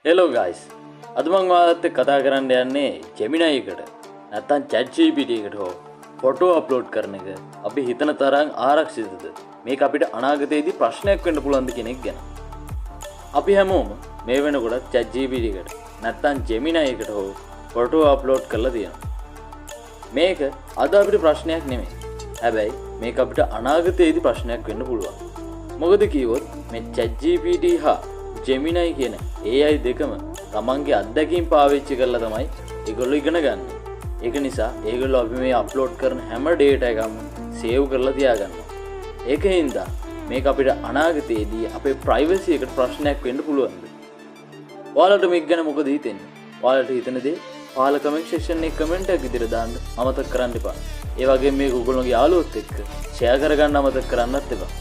Hello guys. අද මම ඔයාලත් එක්ක කතා කරන්න යන්නේ Gemini එකට. නැත්නම් ChatGPT එකට හෝ ෆොටෝ අප්ලෝඩ් කරන එක අපි හිතන තරම් ආරක්ෂිතද? මේක අපිට අනාගතයේදී ප්‍රශ්නයක් වෙන්න පුළුවන්ද කියන එක ගැන. අපි හැමෝම මේ වෙනකොට ChatGPT එකට නැත්නම් Gemini එකට හෝ ෆොටෝ අප්ලෝඩ් කරලා තියෙනවා. මේක අද අපිට ප්‍රශ්නයක් නෙමෙයි. හැබැයි මේක අපිට අනාගතයේදී ප්‍රශ්නයක් වෙන්න පුළුවන්. මොකද කිව්වොත් මේ ChatGPT හා Gemini කියන AI දෙකම තමන්ගේ අත්දැකීම් පාවිච්චි කරලා තමයි ඒගොල්ලෝ ඉගෙන ගන්න. ඒක නිසා ඒගොල්ලෝ අපි මේ අප්ලෝඩ් කරන හැම data එකම සේව් කරලා තියාගන්නවා. ඒකින්ද මේක අපිට අනාගතයේදී අපේ privacy එකට ප්‍රශ්නයක් වෙන්න පුළුවන්ද? ඔයාලට මේක ගැන මොකද හිතෙන්නේ? ඔයාලට හිතන දේ පහළ comment section එකේ comment එකක් විදිහට දාන්න අමතක කරන්න එපා. ඒ වගේම මේක ඔයගොල්ලෝගේ යාළුවොත් එක්ක share කරගන්න අමතක කරන්නත් එපා.